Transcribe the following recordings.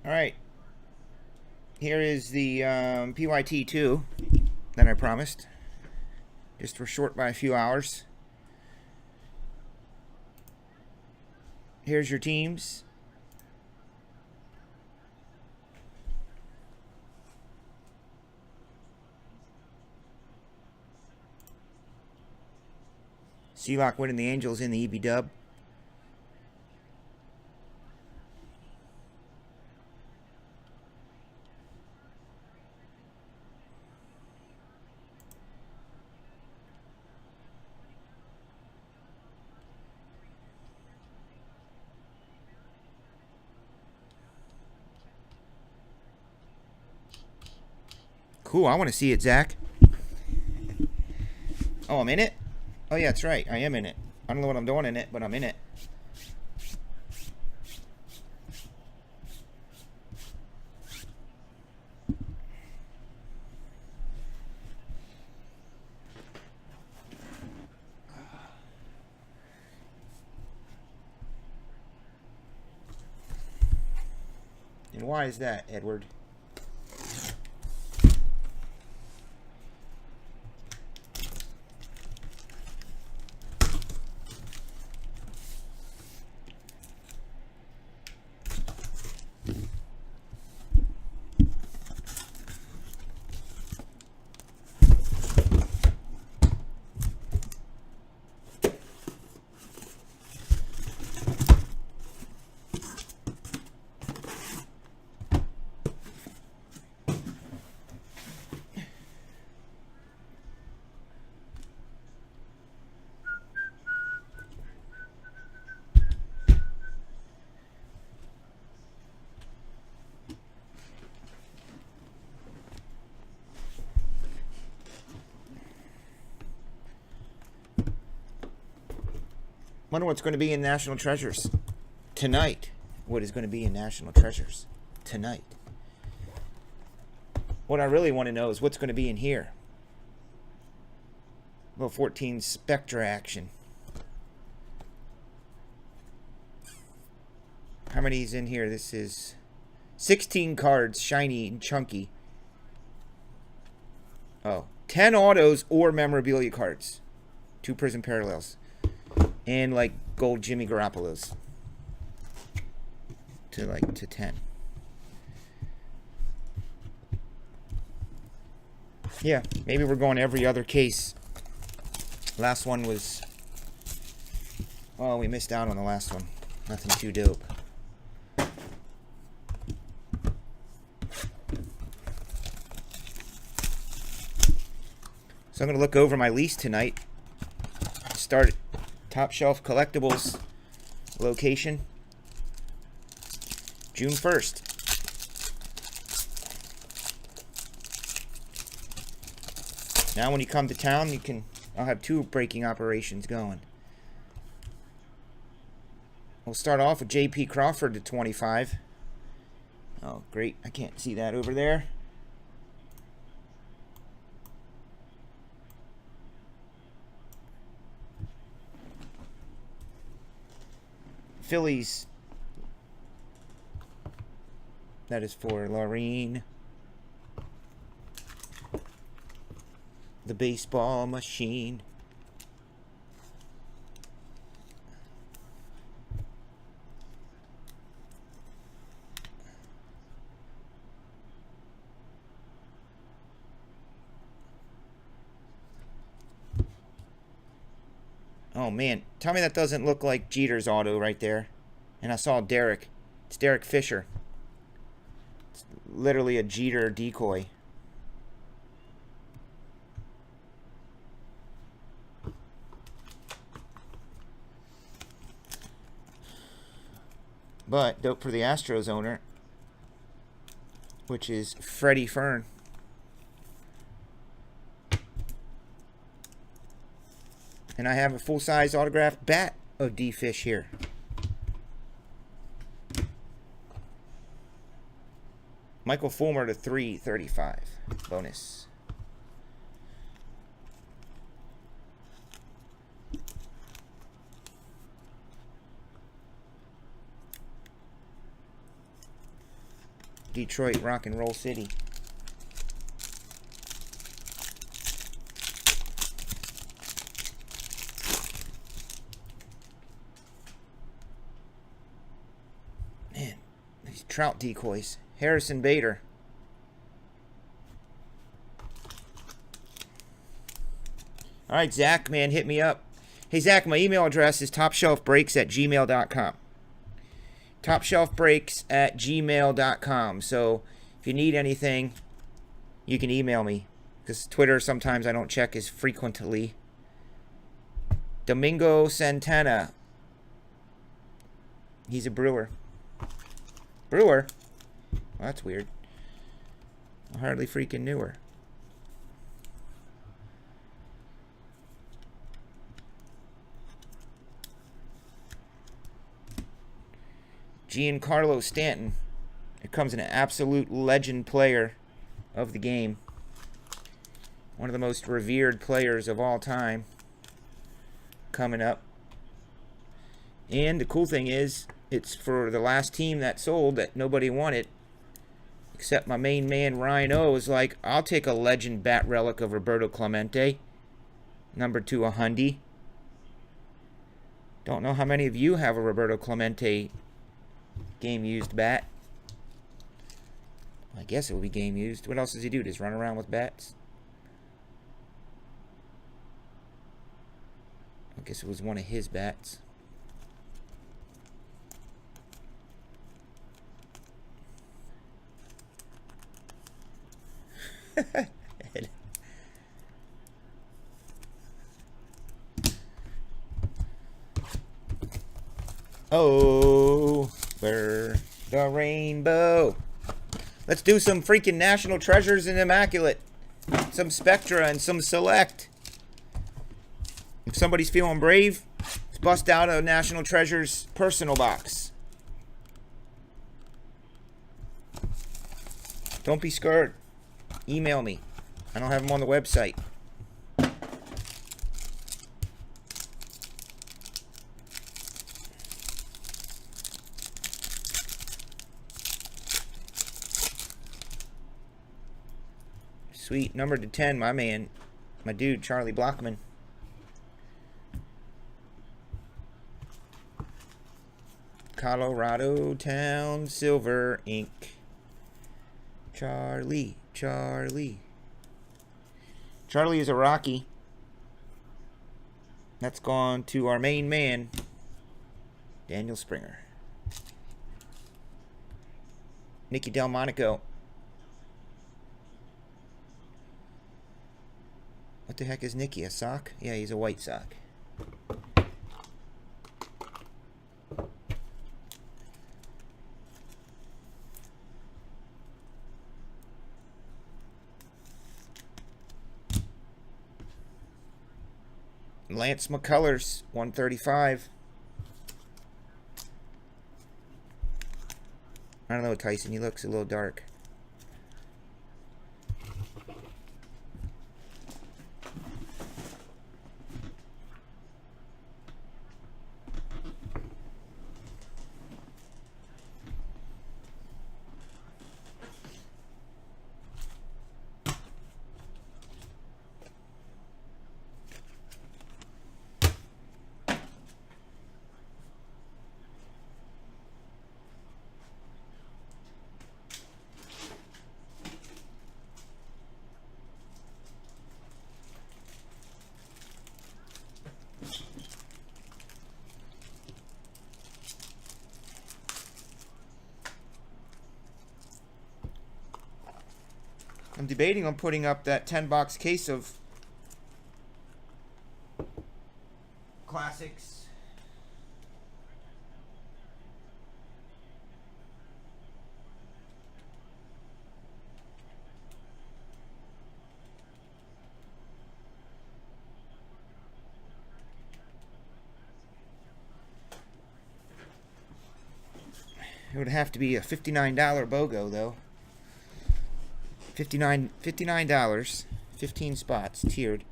All right. Here is the PYT2 that I promised. Just we're short by a few hours. Here's your teams. Sealock winning the Angels in the EB dub. Cool, I want to see it, Zach. Oh, I'm in it? Oh, yeah, that's right. I am in it. I don't know what I'm doing in it, but I'm in it. And why is that, Edward? Wonder what's going to be in National Treasures tonight. What is going to be in National Treasures tonight? What I really want to know is what's going to be in here. Little 14 Spectra action. How many is in here? This is 16 cards, shiny and chunky. Oh, 10 autos or memorabilia cards. 2 Prism Parallels. And like gold Jimmy Garoppolo's. To 10. Yeah, maybe we're going every other case. Last one was... Oh, we missed out on the last one. Nothing too dope. So I'm going to look over my lease tonight. Start Top Shelf Collectibles location. June 1st. Now when you come to town, I'll have 2 breaking operations going. We'll start off with J.P. Crawford to 25. Oh, great. I can't see that over there. Phillies. That is for Laureen. The baseball machine. Oh man, tell me that doesn't look like Jeter's auto right there. And I saw Derek. It's Derek Fisher. It's literally a Jeter decoy. But dope for the Astros owner, which is Freddie Fern. And I have a full-size autographed bat of D-Fish here. Michael Fulmer to 335. Bonus. Detroit, rock and roll city. Man, these trout decoys. Harrison Bader. All right, Zach, man, hit me up. Hey, Zach, my email address is topshelfbreaks@gmail.com. Topshelfbreaks@gmail.com. So if you need anything, you can email me. Because Twitter, sometimes I don't check as frequently. Domingo Santana. He's a brewer. Brewer? Well, that's weird. I hardly freaking knew her. Giancarlo Stanton. Here comes an absolute legend player of the game. One of the most revered players of all time. Coming up. And the cool thing is, it's for the last team that sold that nobody wanted. Except my main man, Ryan O, was like, I'll take a legend bat relic of Roberto Clemente. Number 2, a Hundy. Don't know how many of you have a Roberto Clemente game used bat. I guess it will be game used. What else does he do? Just run around with bats? I guess it was one of his bats. Over the rainbow. Let's do some freaking National Treasures and Immaculate. Some Spectra and some Select. If somebody's feeling brave, let's bust out a National Treasures personal box. Don't be scared. Email me. I don't have them on the website. Sweet. Number to 10, my man. My dude, Charlie Blockman. Colorado Town Silver Ink. Charlie. Charlie is a Rocky. That's gone to our main man, Daniel Springer. Nicky Delmonico. What the heck is Nicky? A sock? Yeah, he's a White Sock. Lance McCullers, 135. I don't know, Tyson. He looks a little dark. I'm debating on putting up that 10-box case of classics. It would have to be a $59 BOGO, though. $59, 15 spots, tiered.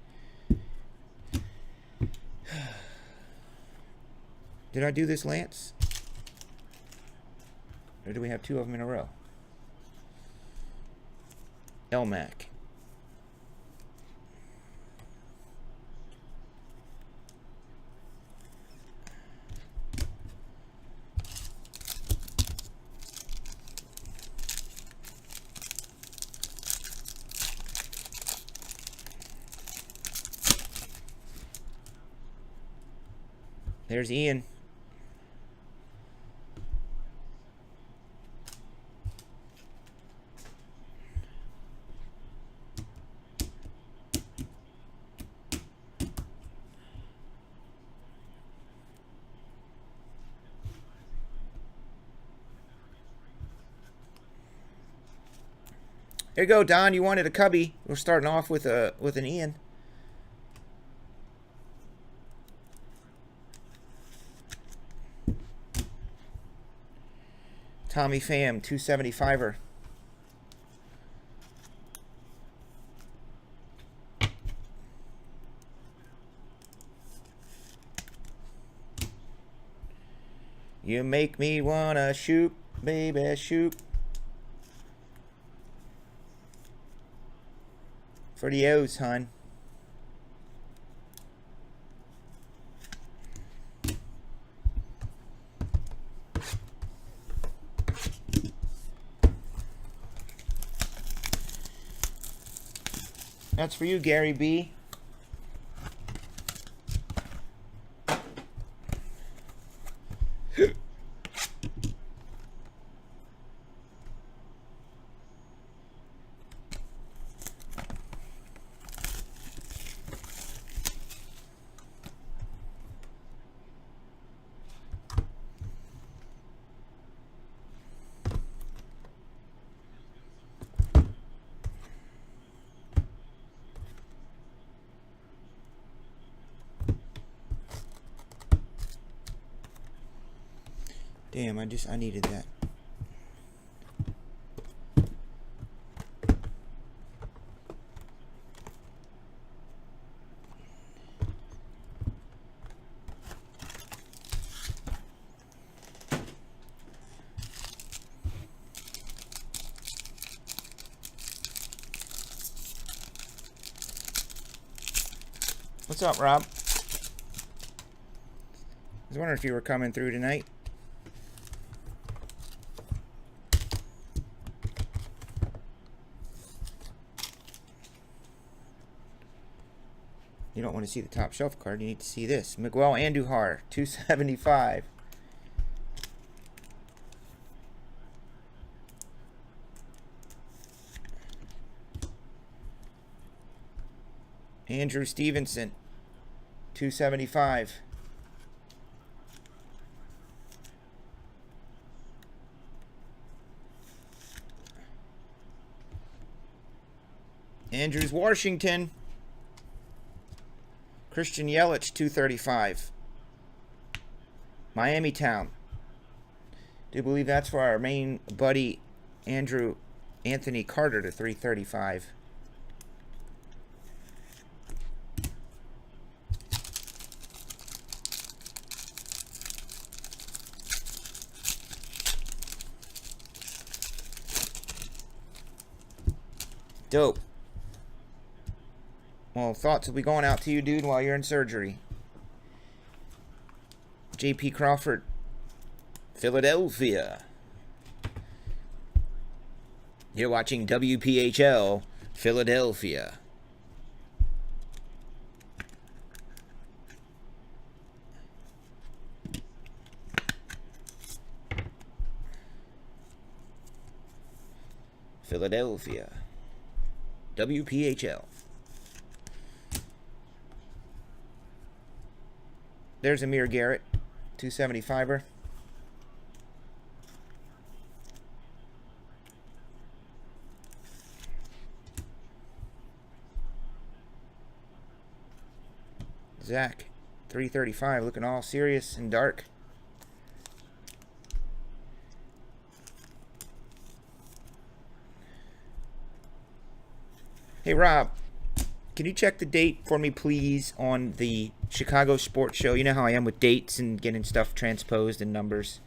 Did I do this, Lance? Or do we have two of them in a row? Elmac. There's Ian. There you go, Don. You wanted a cubby. We're starting off with an Ian. Tommy Pham, 275er. You make me wanna shoot, baby, shoot. For the O's, hon. That's for you, Gary B. Damn, I needed that. What's up, Rob? I was wondering if you were coming through tonight. You don't want to see the top shelf card. You need to see this. Miguel Andujar, 275. Andrew Stevenson, 275. Andrews Washington. Christian Yelich, 235. Miami Town. Do believe that's for our main buddy Anthony Carter to 335. Dope. Well, thoughts will be going out to you, dude, while you're in surgery. J.P. Crawford, Philadelphia. You're watching WPHL, Philadelphia. Philadelphia. WPHL. There's Amir Garrett, 275er. Zach, 335, looking all serious and dark. Hey, Rob, can you check the date for me, please, on the Chicago Sports Show? You know how I am with dates and getting stuff transposed and numbers.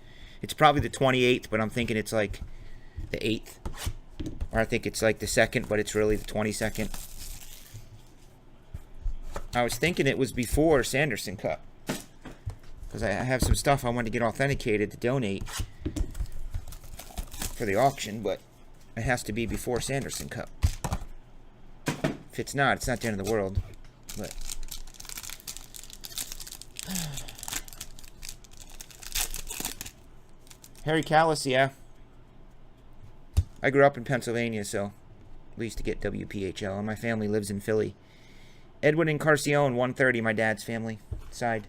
It's probably the 28th, but I'm thinking it's like the 8th. Or I think it's like the 2nd, but it's really the 22nd. I was thinking it was before Sanderson Cup. Because I have some stuff I want to get authenticated to donate for the auction, but it has to be before Sanderson Cup. If it's not the end of the world. But Harry Callis, yeah. I grew up in Pennsylvania, so we used to get WPHL, and my family lives in Philly. Edwin and Carcione, 130, my dad's family side.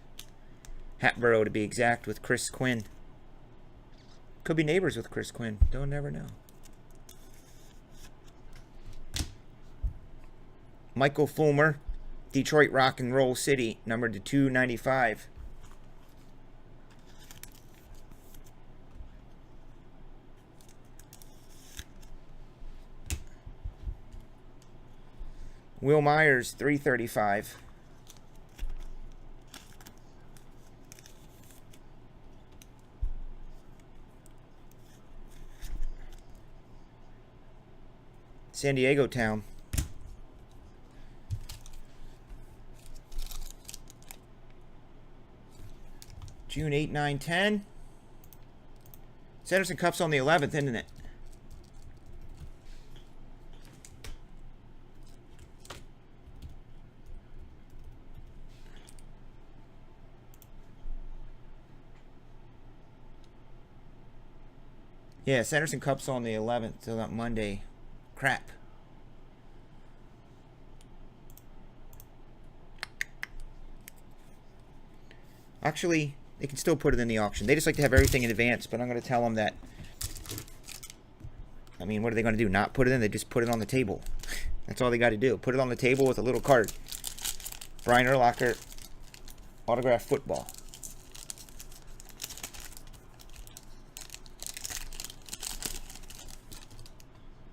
Hatboro, to be exact, with Chris Quinn. Could be neighbors with Chris Quinn. Don't never know. Michael Fulmer, Detroit Rock and Roll City, numbered to 295. Will Myers, 335. San Diego Town. June 8, 9, 10. Sanderson Cup's on the 11th, isn't it? Yeah, Sanderson Cup's on the 11th, so that Monday. Crap. Actually, they can still put it in the auction. They just like to have everything in advance, but I'm going to tell them that. I mean, what are they going to do? Not put it in? They just put it on the table. That's all they got to do. Put it on the table with a little card. Brian Urlacher, autographed football.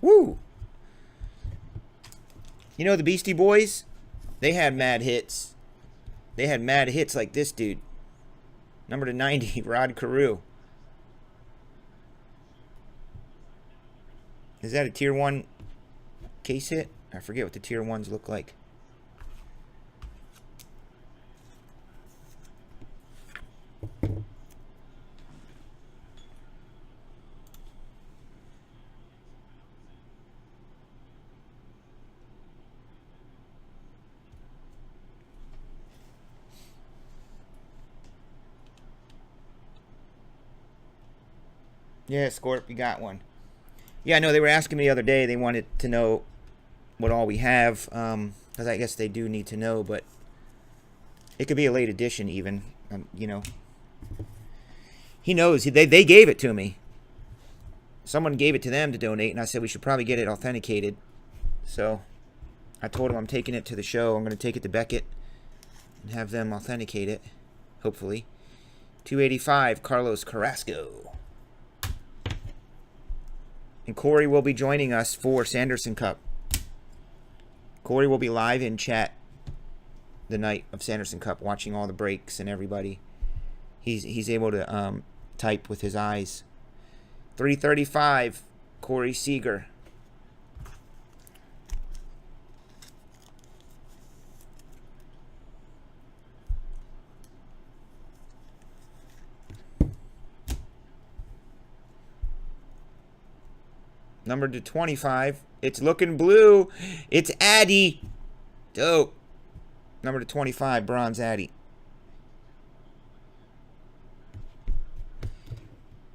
Woo! You know the Beastie Boys? They had mad hits. They had mad hits like this dude. Number to 90, Rod Carew. Is that a tier 1 case hit? I forget what the tier 1s look like. Yeah, Scorp, you got one. Yeah, no, they were asking me the other day. They wanted to know what all we have. Because I guess they do need to know, but it could be a late edition even. You know. He knows. They gave it to me. Someone gave it to them to donate, and I said we should probably get it authenticated. So I told him I'm taking it to the show. I'm going to take it to Beckett and have them authenticate it, hopefully. 285, Carlos Carrasco. And Corey will be joining us for Sanderson Cup. Corey will be live in chat the night of Sanderson Cup, watching all the breaks and everybody. He's able to type with his eyes. 335, Corey Seager. Number to 25. It's looking blue. It's Addy. Dope. Number to 25, Bronze Addy.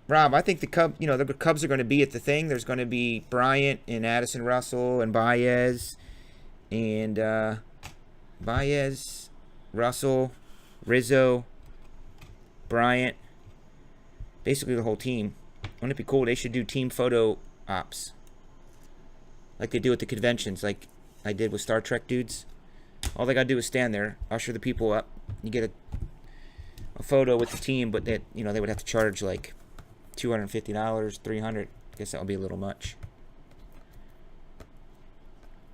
Rob, I think the Cubs are going to be at the thing. There's going to be Bryant and Addison Russell and Baez and Baez, Russell, Rizzo, Bryant. Basically the whole team. Wouldn't it be cool? They should do team photo ops like they do at the conventions, like I did with Star Trek dudes. All they gotta do is stand there, usher the people up. You get a photo with the team, but they would have to charge like $250, $300. I guess that would be a little much.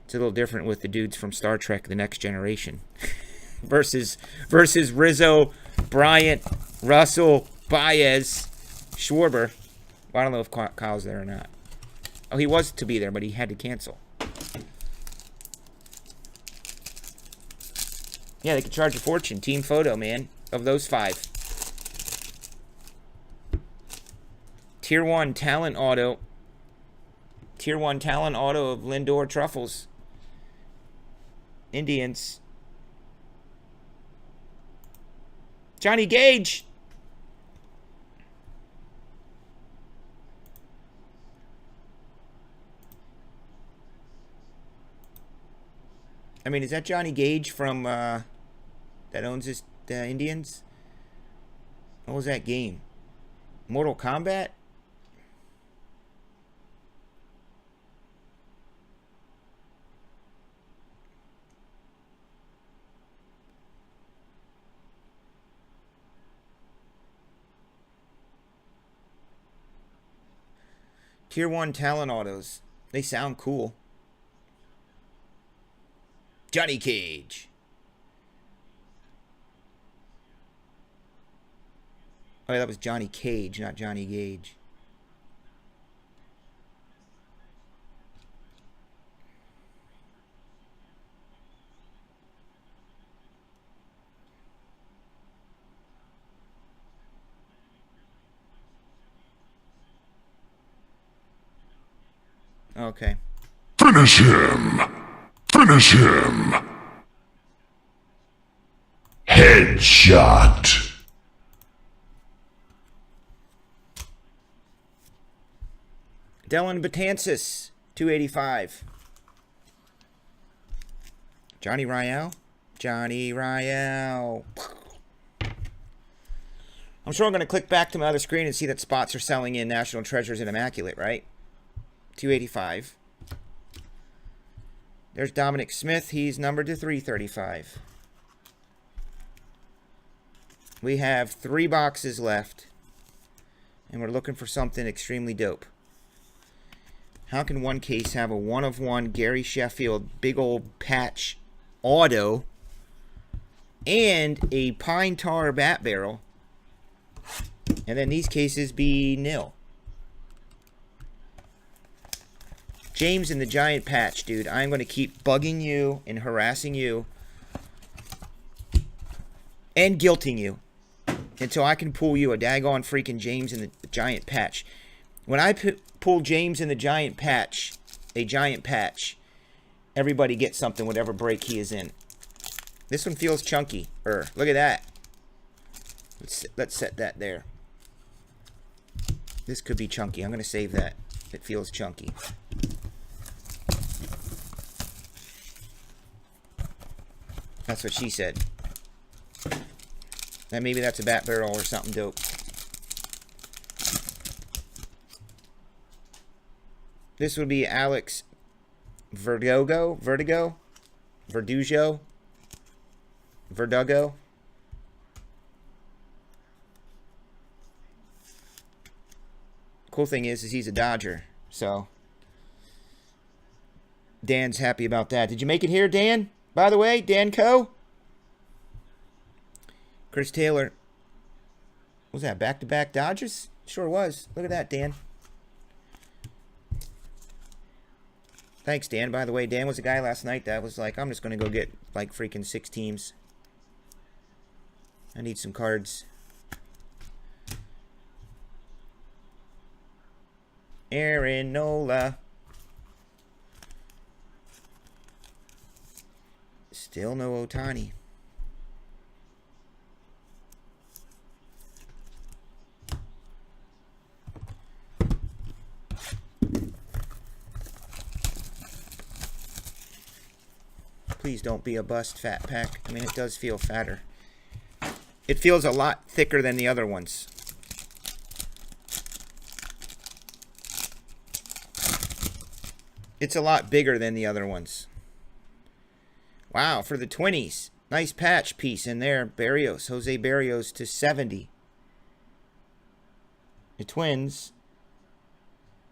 It's a little different with the dudes from Star Trek: The Next Generation versus Rizzo, Bryant, Russell, Baez, Schwarber. Well, I don't know if Kyle's there or not. Oh, he was to be there, but he had to cancel. Yeah, they could charge a fortune. Team photo, man, of those 5. Tier 1 talent auto. Tier 1 talent auto of Lindor Truffles. Indians. Johnny Gage. I mean, is that Johnny Gage from that owns this Indians? What was that game? Mortal Kombat? Tier 1 talent autos. They sound cool. Johnny Cage. Oh, yeah, that was Johnny Cage, not Johnny Gage. Okay. Finish him! Finish him! Headshot! Dylan Betances, 285. Johnny Rial. Johnny Rial. I'm sure I'm going to click back to my other screen and see that spots are selling in National Treasures and Immaculate, right? 285. There's Dominic Smith. He's numbered to 335. We have 3 boxes left. And we're looking for something extremely dope. How can one case have a 1/1 Gary Sheffield big old patch auto and a pine tar bat barrel, and then these cases be nil? James in the giant patch, dude. I'm going to keep bugging you and harassing you and guilting you until I can pull you a daggone freaking James in the giant patch. When I pull James in the giant patch, everybody gets something, whatever break he is in. This one feels chunky. Look at that. Let's set that there. This could be chunky. I'm going to save that. It feels chunky. That's what she said. And maybe that's a bat barrel or something dope. This would be Alex Verdugo. Cool thing is he's a Dodger, so Dan's happy about that. Did you make it here, Dan? By the way, Dan Co. Chris Taylor. Was that back-to-back Dodgers? Sure was. Look at that, Dan. Thanks, Dan. By the way, Dan was a guy last night that was like, I'm just going to go get, like, freaking 6 teams. I need some cards. Aaron Nola. Still no Ohtani. Please don't be a bust, Fat Pack. I mean, it does feel fatter. It feels a lot thicker than the other ones. It's a lot bigger than the other ones. Wow, for the 20s. Nice patch piece in there. Barrios, Jose Barrios to 70. The Twins.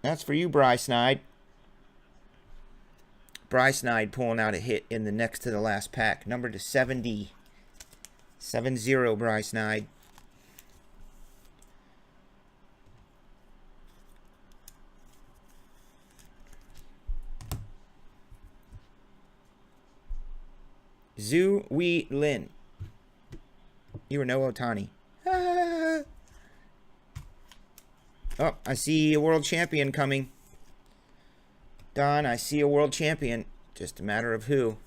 That's for you, Bryce Snyde. Bryce Snyde pulling out a hit in the next to the last pack. Number to 70. 7-0, Bryce Snyde. Zhu Wei Lin. You were no Otani. Oh, I see a world champion coming. Don, I see a world champion. Just a matter of who.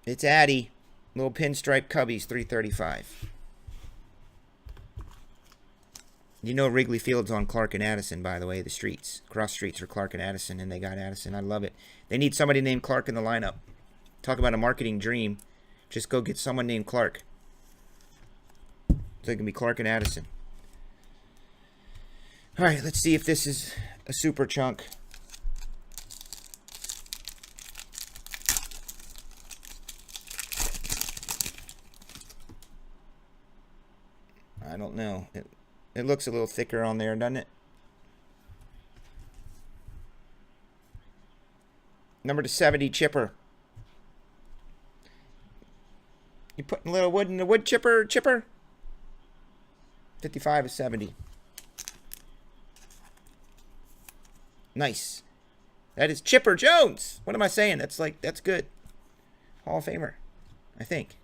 It's Addy. Little pinstripe Cubbies, 335. You know Wrigley Field's on Clark and Addison, by the way, the streets. Cross streets are Clark and Addison, and they got Addison. I love it. They need somebody named Clark in the lineup. Talk about a marketing dream. Just go get someone named Clark. So it can be Clark and Addison. All right, let's see if this is a super chunk. I don't know. It looks a little thicker on there, doesn't it? Number to 70 chipper. You putting a little wood in the wood chipper? 55 is 70. Nice. That is Chipper Jones. What am I saying? That's good. Hall of Famer, I think.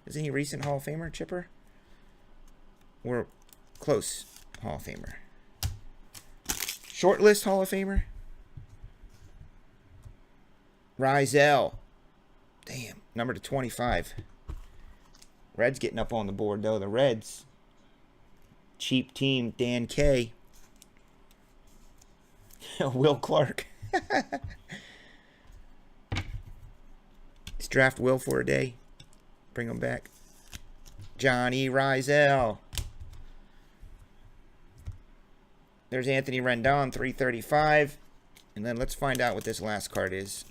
Isn't he a recent Hall of Famer, Chipper? Or close Hall of Famer. Shortlist Hall of Famer. Rizal. Damn. Number to 25. Reds getting up on the board, though. The Reds. Cheap team, Dan K. Will Clark. Let's draft Will for a day. Bring him back. Johnny Rizal. There's Anthony Rendon, 335. And then let's find out what this last card is.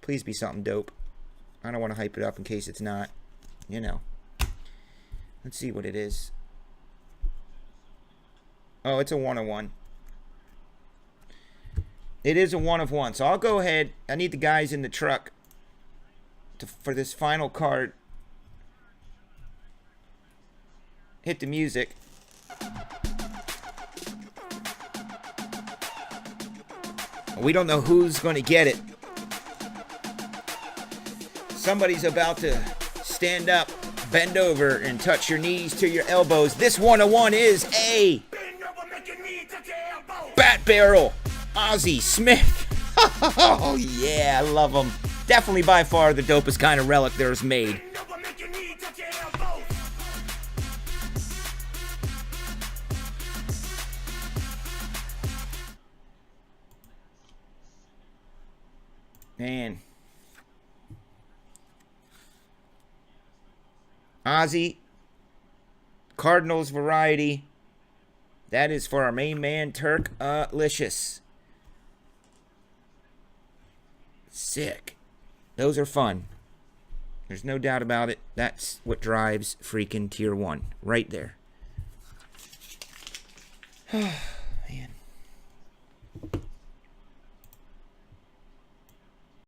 Please be something dope. I don't want to hype it up in case it's not. You know. Let's see what it is. Oh, it's a 1/1. It is a 1/1. So I'll go ahead. I need the guys in the truck for this final card. Hit the music. We don't know who's going to get it. Somebody's about to stand up, bend over, and touch your knees to your elbows. This 1/1 is a bat barrel. Ozzie Smith. Oh, yeah, I love him. Definitely by far the dopest kind of relic there's made. Man. Ozzie. Cardinals variety. That is for our main man, Turk-licious. Sick. Those are fun. There's no doubt about it. That's what drives freaking Tier 1. Right there.